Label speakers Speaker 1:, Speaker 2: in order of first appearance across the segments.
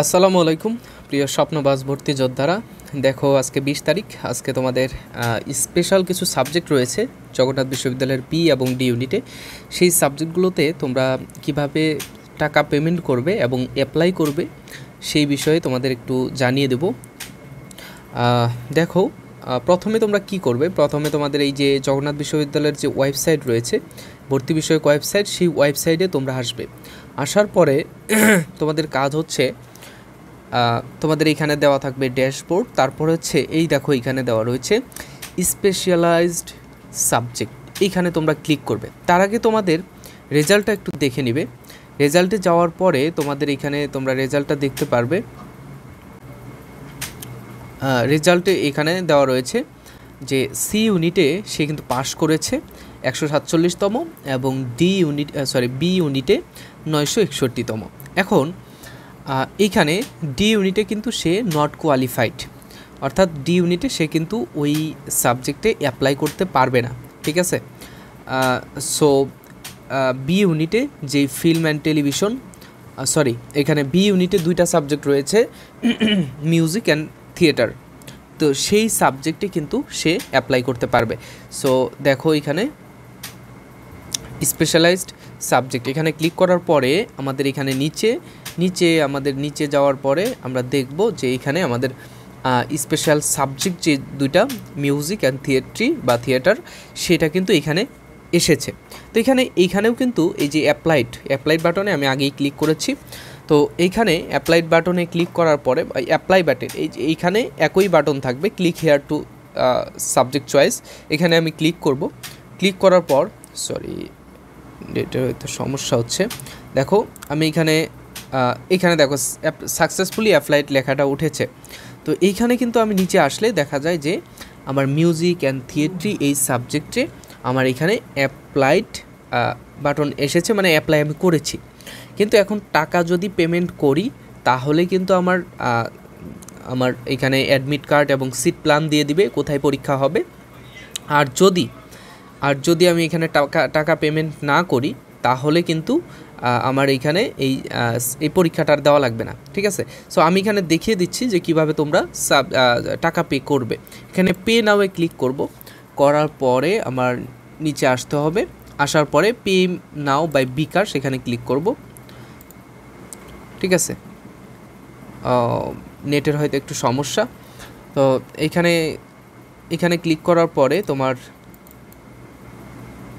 Speaker 1: আসসালামু আলাইকুম প্রিয় স্বপ্নবাজ ভর্তি যোদ্ধারা। দেখো আজকে 20 তারিখ। আজকে তোমাদের স্পেশাল কিছু সাবজেক্ট রয়েছে জগন্নাথ বিশ্ববিদ্যালয়ের বি এবং ডি ইউনিটে। সেই সাবজেক্টগুলোতে তোমরা কিভাবে টাকা পেমেন্ট করবে এবং অ্যাপ্লাই করবে সেই বিষয়ে তোমাদের একটু জানিয়ে দেব। দেখো প্রথমে তোমরা কি করবে, প্রথমে তোমাদের এই যে জগন্নাথ বিশ্ববিদ্যালয়ের যে ওয়েবসাইট রয়েছে ভর্তি বিষয়ক ওয়েবসাইট, সেই ওয়েবসাইটে তোমরা আসবে। আসার পরে তোমাদের কাজ হচ্ছে তোমাদের এইখানে দেওয়া থাকবে ড্যাশবোর্ড, তারপর হচ্ছে এই দেখো এইখানে দেওয়া রয়েছে স্পেশালাইজড সাবজেক্ট, এইখানে তোমরা ক্লিক করবে। তার আগে তোমাদের রেজাল্টটা একটু দেখে নিবে। রেজাল্টে যাওয়ার পরে তোমাদের এইখানে তোমরা রেজাল্টটা দেখতে পারবে। রেজাল্টে এখানে দেওয়া রয়েছে যে সি ইউনিটে সে কিন্তু পাস করেছে 147তম এবং বি ইউনিটে 961তম। এখন এইখানে ডি ইউনিটে কিন্তু সে নট কোয়ালিফাইড, অর্থাৎ ডি ইউনিটে সে কিন্তু ওই সাবজেক্টে অ্যাপ্লাই করতে পারবে না, ঠিক আছে। সো বি ইউনিটে যে ফিল্ম অ্যান্ড টেলিভিশন, এখানে বি ইউনিটে দুইটা সাবজেক্ট রয়েছে, মিউজিক অ্যান্ড থিয়েটার, তো সেই সাবজেক্টে কিন্তু সে অ্যাপ্লাই করতে পারবে। সো দেখো এখানে স্পেশালাইজড সাবজেক্ট, এখানে ক্লিক করার পরে আমাদের এখানে নিচে যাওয়ার পরে আমরা দেখব যে এখানে আমাদের স্পেশাল সাবজেক্ট যে দুইটা মিউজিক অ্যান্ড থিয়েটার সেটা কিন্তু এখানে এসেছে। তো এইখানেও কিন্তু এই যে অ্যাপ্লাইড বাটনে আমি আগেই ক্লিক করেছি। তো এইখানে অ্যাপ্লাইড বাটনে ক্লিক করার পরে অ্যাপ্লাই বাটন এইখানে একই বাটন থাকবে, click here two subject choice, এখানে আমি ক্লিক করব। ক্লিক করার পর এটা হয়তো সমস্যা হচ্ছে, দেখো আমি এখানে দেখো সাকসেসফুলি অ্যাপ্লাইড লেখাটা উঠেছে। তো এইখানে কিন্তু আমি নিচে আসলে দেখা যায় যে আমার মিউজিক অ্যান্ড থিয়েট্রি এই সাবজেক্টে আমার এখানে অ্যাপ্লাইড বাটন এসেছে, মানে অ্যাপ্লাই আমি করেছি। কিন্তু এখন টাকা যদি পেমেন্ট করি তাহলে কিন্তু আমার এখানে অ্যাডমিট কার্ড এবং সিট প্ল্যান দিয়ে দিবে কোথায় পরীক্ষা হবে। আর যদি আমি এখানে টাকা পেমেন্ট না করি তাহলে কিন্তু আমার এইখানে এই পরীক্ষাটা দেওয়া লাগবে না, ঠিক আছে। সো আমি এখানে দেখিয়ে দিচ্ছি যে কিভাবে তোমরা টাকা পে করবে। এখানে পে নাওয়ে ক্লিক করব, করার পরে আমার নিচে আসতে হবে। আসার পরে পে নাও বাই বিকাশ এখানে ক্লিক করব, ঠিক আছে। নেটের হয়তো একটু সমস্যা। তো এখানে ক্লিক করার পরে তোমার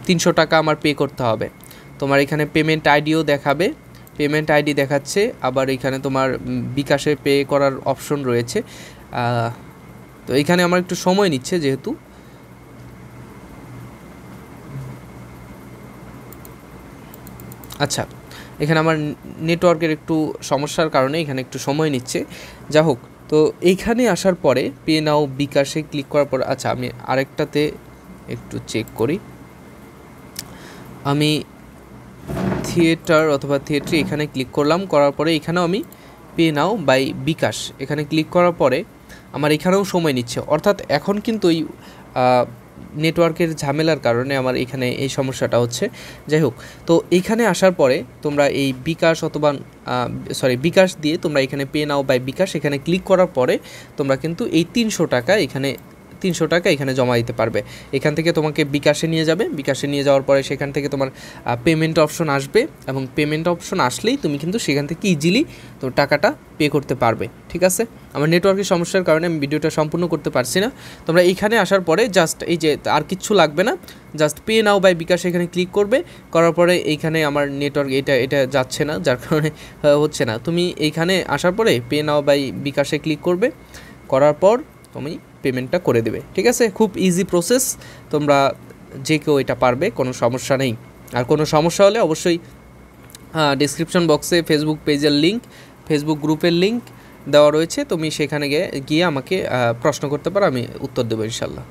Speaker 1: 300 টাকা আমার পে করতে হবে। তোমার এখানে পেমেন্ট আইডিও দেখাবে, পেমেন্ট আইডি দেখাচ্ছে, আবার এখানে তোমার বিকাশে পে করার অপশন রয়েছে। তো এখানে আমার একটু সময় নিচ্ছে যেহেতু। আচ্ছা, এখানে আমার নেটওয়ার্কের একটু সমস্যার কারণে এখানে একটু সময় নিচ্ছে, যা হোক। তো এইখানে আসার পরে পে নাও বিকাশে ক্লিক করার পর, আচ্ছা আমি আরেকটাতে একটু চেক করি। আমি থিয়েটার অথবা থিয়েট্রি এখানে ক্লিক করলাম, করার পরে এখানেও আমি পে নাও বাই বিকাশ এখানে ক্লিক করার পরে আমার এখানেও সময় নিচ্ছে, অর্থাৎ এখন কিন্তু এই নেটওয়ার্কের ঝামেলার কারণে আমার এখানে এই সমস্যাটা হচ্ছে। যাই হোক, তো এইখানে আসার পরে তোমরা এই বিকাশ দিয়ে তোমরা এখানে পে নাও বাই বিকাশ এখানে ক্লিক করার পরে তোমরা কিন্তু এই 300 টাকা এখানে জমা দিতে পারবে। এখান থেকে তোমাকে বিকাশে নিয়ে যাওয়ার পরে সেখান থেকে তোমার পেমেন্ট অপশন আসবে, এবং পেমেন্ট অপশন আসলেই তুমি কিন্তু সেখান থেকে ইজিলি তো টাকাটা পে করতে পারবে, ঠিক আছে। আমার নেটওয়ার্কের সমস্যার কারণে আমি ভিডিওটা সম্পূর্ণ করতে পারছি না। তোমরা এইখানে আসার পরে জাস্ট এই যে আর কিচ্ছু লাগবে না, জাস্ট পে নাও বাই বিকাশ এখানে ক্লিক করবে, করার পরে এইখানে আমার নেটওয়ার্ক এটা যাচ্ছে না, যার কারণে হচ্ছে না। তুমি এইখানে আসার পরে পে নাও বাই বিকাশে ক্লিক করবে, করার পর তুমি পেমেন্টটা করে দেবে, ঠিক আছে। খুব ইজি প্রসেস, তোমরা যে কেউ এটা পারবে, কোনো সমস্যা নেই। আর কোনো সমস্যা হলে অবশ্যই ডেসক্রিপশন বক্সে ফেসবুক পেজের লিঙ্ক, ফেসবুক গ্রুপের লিঙ্ক দেওয়া রয়েছে, তুমি সেখানে গিয়ে আমাকে প্রশ্ন করতে পারো, আমি উত্তর দেবো ইনশাল্লাহ।